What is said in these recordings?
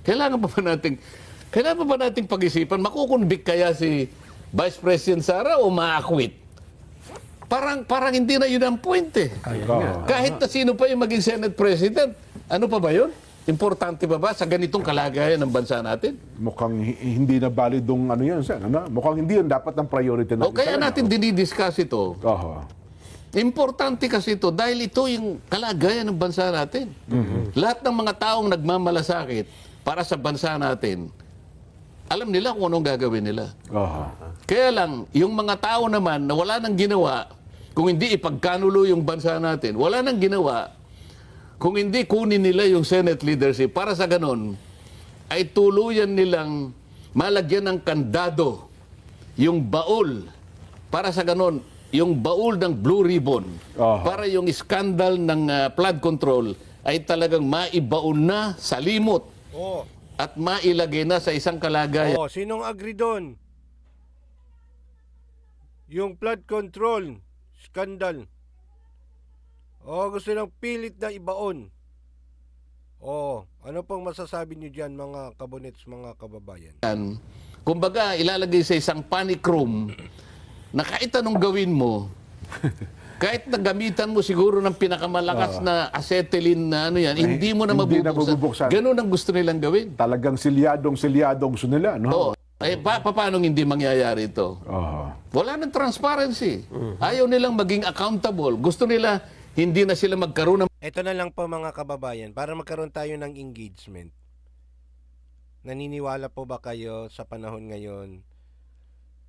Kailangan pa ba nating pag-isipan, makukonvict kaya si Vice President Sara o maakwit? Parang hindi na yun ang point eh. Kahit na sino pa yung maging Senate President, ano pa ba yun? Importante ba sa ganitong kalagayan ng bansa natin? Mukhang hindi na validong ano yan, Sen. Ano? Mukhang hindi yun dapat ang priority natin. O kaya natin dinidiscuss ito. Importante kasi ito dahil ito yung kalagayan ng bansa natin. Lahat ng mga taong nagmamalasakit para sa bansa natin, alam nila kung anong gagawin nila. Kaya lang, yung mga tao naman na wala nang ginawa, kung hindi ipagkanulo yung bansa natin, wala nang ginawa, kung hindi kunin nila yung Senate leadership, para sa ganon, ay tuluyan nilang malagyan ng kandado yung baul. Para sa ganon, yung baul ng Blue Ribbon, para yung skandal ng flood control ay talagang maibaon na sa limot at mailagay na sa isang kalagayan. Sinong agree doon? Yung flood control scandal. Gusto lang pilit na ibaon. Ano pong masasabi niyo diyan, mga kabonets, mga kababayan? Kumbaga, ilalagay sa isang panic room na kahit anong gawin mo, kahit na gamitan mo siguro ng pinakamalakas na acetylene na ano yan, hindi mo na mabubuksan. Ganun ang gusto nilang gawin. Talagang silyadong gusto nila, no? Paano hindi mangyayari ito? Wala nang transparency. Ayaw nilang maging accountable. Gusto nila hindi na sila magkaroon ng... Ito na lang po, mga kababayan, para magkaroon tayo ng engagement. Naniniwala po ba kayo sa panahon ngayon,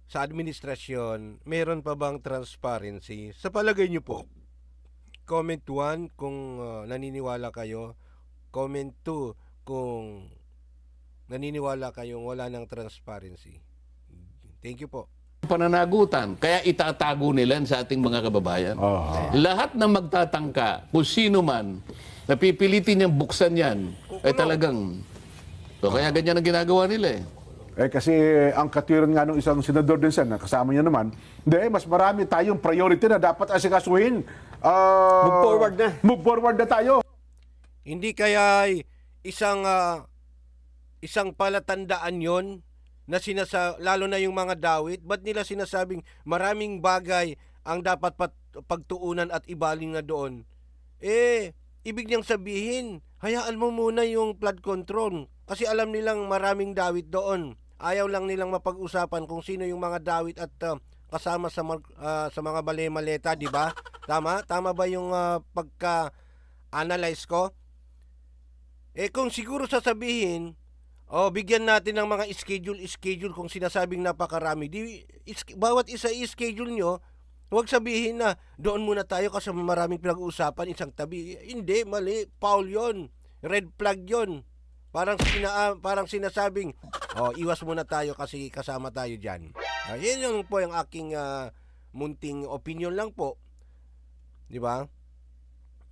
sa administrasyon, meron pa bang transparency? Sa palagay niyo po, comment 1 kung naniniwala kayo, comment 2 kung naniniwala kayong wala ng transparency. Thank you po. Pananagutan. Kaya itatago nila sa ating mga kababayan. Lahat na magtatangka, kung sino man, napipilitin niyang buksan yan, ay talagang... kaya ganyan ang ginagawa nila eh. Kasi ang katwiran nga ng isang senador din, Sen, kasama niya naman, mas marami tayong priority na dapat asikasuhin. Move forward na tayo. Hindi kaya isang palatandaan yon na lalo na yung mga dawit, ba't nila sinasabing maraming bagay ang dapat pagtuunan at ibaling na doon? Ibig niyang sabihin, hayaan mo muna yung flood control kasi alam nilang maraming dawit doon. Ayaw lang nilang mapag-usapan kung sino yung mga dawit at kasama sa mga maleta, di ba? Tama? Tama ba yung pagka-analyze ko? Kung siguro sasabihin, bigyan natin ng mga schedule kung sinasabing napakarami. Bawat isa i-schedule nyo, huwag sabihin na doon muna tayo kasi maraming pinag-uusapan isang tabi. Hindi, mali. Foul yon. Red flag yon. Parang sinasabing, iwas muna tayo kasi kasama tayo dyan. Yan yung po yung aking munting opinion lang po. Di ba?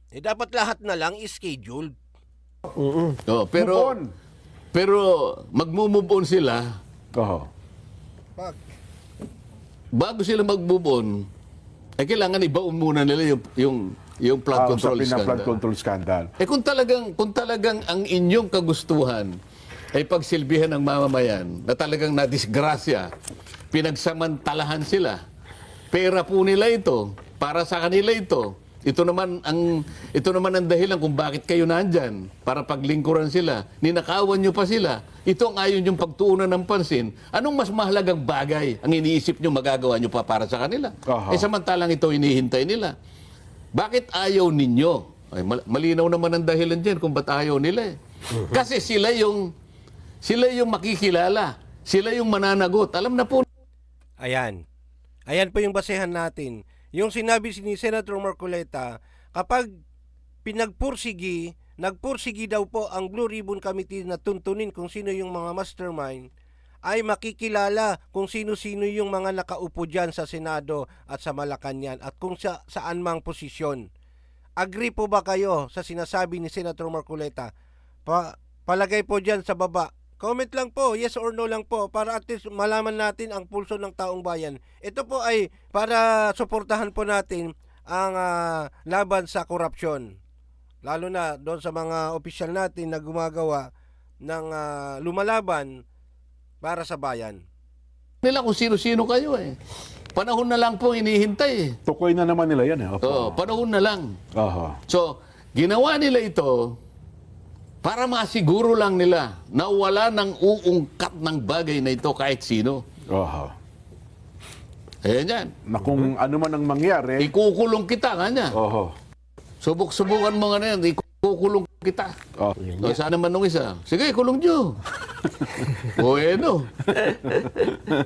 Dapat lahat na lang i-schedule. Pero mag-move on sila. Bago sila mag-move on, kailangan ibaon muna nila yung flood control scandal. Kung talagang ang inyong kagustuhan ay pagsilbihan ng mamamayan na talagang nadisgrasya, pinagsamantalahan sila, pera po nila ito, para sa kanila ito. Ito naman ang dahilan kung bakit kayo nandyan, para paglingkuran sila. Ninakawan nyo pa sila. Ito ang ayaw nyong pagtuunan ng pansin. Anong mas mahalagang bagay ang iniisip nyo magagawa nyo pa para sa kanila? Samantalang ito hinihintay nila. Bakit ayaw ninyo? Malinaw naman ang dahilan dyan kung ba't ayaw nila. Kasi sila yung makikilala. Sila yung mananagot. Alam na po. Ayan po yung basehan natin. Yung sinabi ni Senator Marcoleta, kapag nagpursigi daw po ang Blue Ribbon Committee na tuntunin kung sino yung mga mastermind, ay makikilala kung sino-sino yung mga nakaupo dyan sa Senado at sa Malacanang at kung saan mang posisyon. Agree po ba kayo sa sinasabi ni Senator Marcoleta? Palagay po dyan sa baba. Comment lang po, yes or no lang po, para at least malaman natin ang pulso ng taong bayan. Ito po ay para suportahan po natin ang laban sa korupsyon. Lalo na doon sa mga opisyal natin na gumagawa ng lumalaban para sa bayan. Nila kung sino-sino kayo eh. Panahon na lang po hinihintay eh. Tukoy na naman nila yan eh. Opo. Oo, panahon na lang. Aha. So, ginawa nila ito para masiguro lang nila na wala nang uungkat ng bagay na ito kahit sino. Aha. Ayan yan. Na kung ano man ang mangyari. Ikukulong kita, kanya. Oho. Subok-subukan mo nga na yan, ikukulong kita. Oh. O, saan naman nung isa? Sige, kulong nyo. Bueno.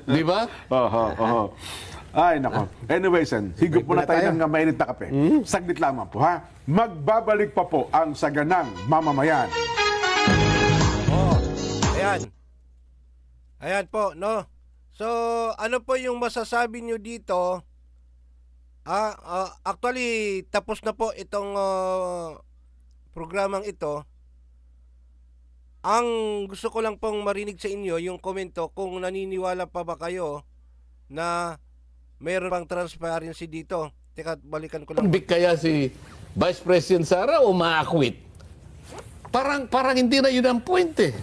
Di ba? Oho, oho. Ay, nako. Anyway, Sen, higop muna tayo ng mainit na kape. Saglit lamang po, ha? Magbabalik pa po ang saganang mamamayan. Oh, ayan. Ayan po, no? So, ano po yung masasabi nyo dito? Actually, tapos na po itong programang ito. Ang gusto ko lang pong marinig sa inyo, yung komento, kung naniniwala pa ba kayo na mayroon bang transparency dito. Teka, balikan ko lang. Big kaya si Vice President Sara o maakwit? Parang hindi na yun ang point eh.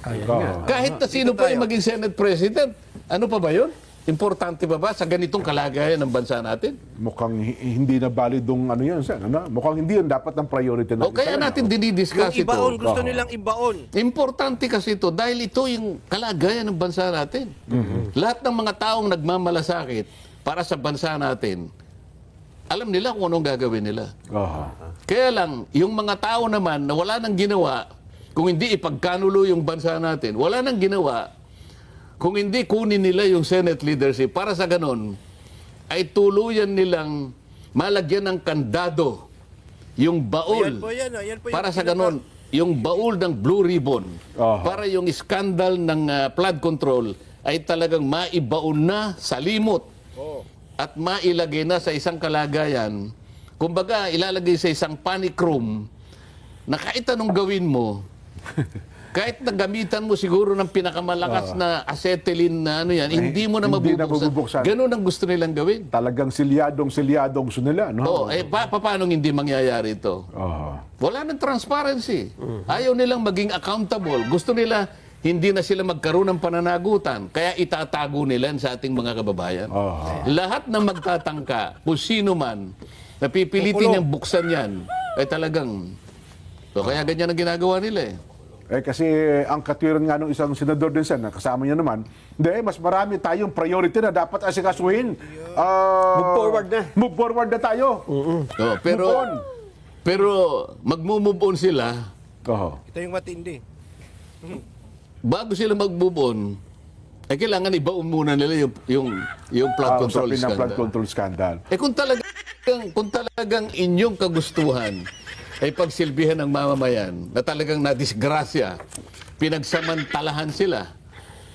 Kahit na sino pa yung maging Senate President, ano pa ba yun? Importante ba sa ganitong kalagayan ng bansa natin? Mukhang hindi na validong ano yan, Sen. Ano? Mukhang hindi yan dapat ang priority natin. O kaya natin dinidiscuss Yung ibaon, ito. gusto nilang ibaon. Importante kasi ito dahil ito yung kalagayan ng bansa natin. Lahat ng mga taong nagmamalasakit para sa bansa natin, alam nila kung anong gagawin nila. Aha. Kaya lang, yung mga tao naman na wala nang ginawa, kung hindi ipagkanulo yung bansa natin, wala nang ginawa, kung hindi kunin nila yung Senate leadership, para sa ganon, ay tuluyan nilang malagyan ng kandado yung baul. Ayan po yan, ayan po yung Para sa ganon, yung baul ng Blue Ribbon, para yung skandal ng flood control ay talagang maibaon na sa limot at mailagay na sa isang kalagayan. Kumbaga, ilalagay sa isang panic room na kahit anong gawin mo, kahit na gamitan mo siguro ng pinakamalakas na acetylene na ano yan, hindi mo na hindi na mabubuksan. mabubuksan. Ganun ang gusto nilang gawin. Talagang silyadong gusto nila, no? Paano hindi mangyayari ito? Aha. Wala nang transparency. Ayaw nilang maging accountable. Gusto nila hindi na sila magkaroon ng pananagutan. Kaya itatago nila sa ating mga kababayan. Lahat ng magtatangka, kung sino man, napipilitin niyang buksan yan, ay talagang... So, kaya ganyan ang ginagawa nila eh. Kasi ang katwiran nga ng isang senador din, Sen, kasama niya naman, mas marami tayong priority na dapat asikasuhin. Move forward na. Move forward na tayo. Pero mag-move on sila, Ito yung matindi. bago sila mag-move on, ay kailangan ibaon muna nila yung flood control Usapin ng scandal. flood control scandal. Kung talagang inyong kagustuhan ay pagsilbihan ng mamamayan na talagang nadisgrasya, pinagsamantalahan sila.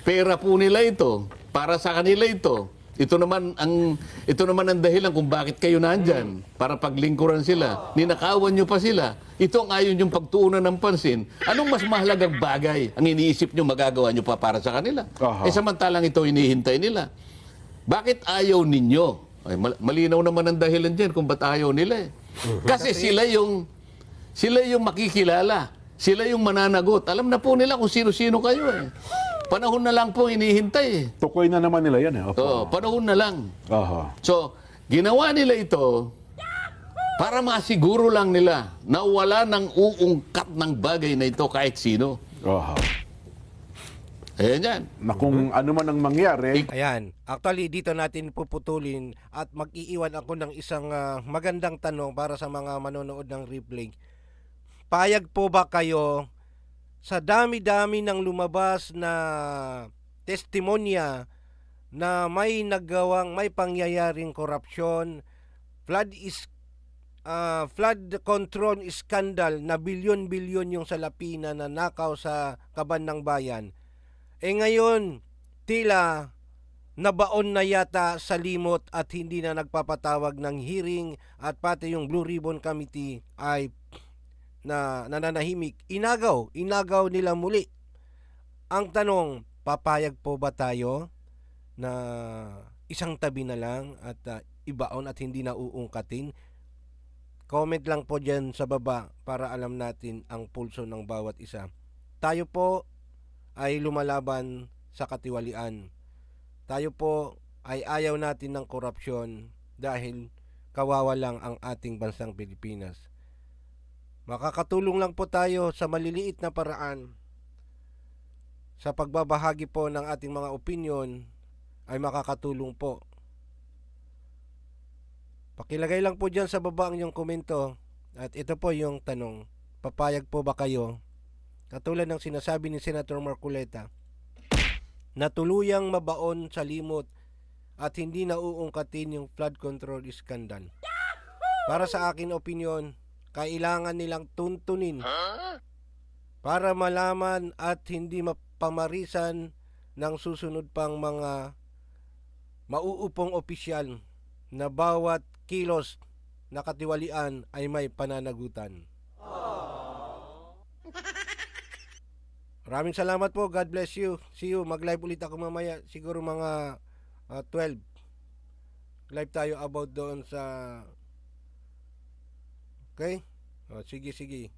Pera po nila ito, para sa kanila ito. Ito naman ang dahilan kung bakit kayo nandyan, para paglingkuran sila. Ninakawan nyo pa sila. Ito ang ayaw nyong pagtuunan ng pansin. Anong mas mahalagang bagay ang iniisip nyo magagawa nyo pa para sa kanila? Samantalang ito hinihintay nila. Bakit ayaw ninyo? Ay, malinaw naman ang dahilan dyan kung ba't ayaw nila eh. Kasi sila yung makikilala. Sila yung mananagot. Alam na po nila kung sino-sino kayo eh. Panahon na lang po hinihintay eh. Tukoy na naman nila yan eh. Oo, panahon na lang. Aha. So, ginawa nila ito para masiguro lang nila na wala nang uungkat ng bagay na ito kahit sino. Aha. Ayan yan. Na kung ano man ang mangyari, Ayan. Actually, dito natin puputulin at mag-iiwan ako ng isang magandang tanong para sa mga manonood ng replay. Payag po ba kayo sa dami-dami ng lumabas na testimonya na may pangyayaring korupsyon, flood control scandal na bilyon-bilyon yung salapi na nanakaw sa kaban ng bayan? Ngayon, tila nabaon na yata sa limot at hindi na nagpapatawag ng hearing at pati yung Blue Ribbon Committee ay nananahimik. Inagaw nila muli. Ang tanong, papayag po ba tayo na isang tabi na lang at ibaon at hindi na uungkatin? Comment lang po dyan sa baba para alam natin ang pulso ng bawat isa. Tayo po ay lumalaban sa katiwalian. Tayo po ay ayaw natin ng korupsyon dahil kawawa lang ang ating bansang Pilipinas. Makakatulong lang po tayo sa maliliit na paraan. Sa pagbabahagi po ng ating mga opinion ay makakatulong po. Pakilagay lang po dyan sa baba ang iyong komento. At ito po yung tanong, papayag po ba kayo, katulad ng sinasabi ni Senator Marcoleta, na tuluyang mabaon sa limot at hindi nauungkatin yung flood control scandal? Para sa akin opinion, kailangan nilang tuntunin para malaman at hindi mapamarisan ng susunod pang mga mauupong opisyal na bawat kilos na katiwalian ay may pananagutan. Maraming salamat po. God bless you. See you. Mag-live ulit ako mamaya. Siguro mga 12. Live tayo about doon sa... Okay? Sige.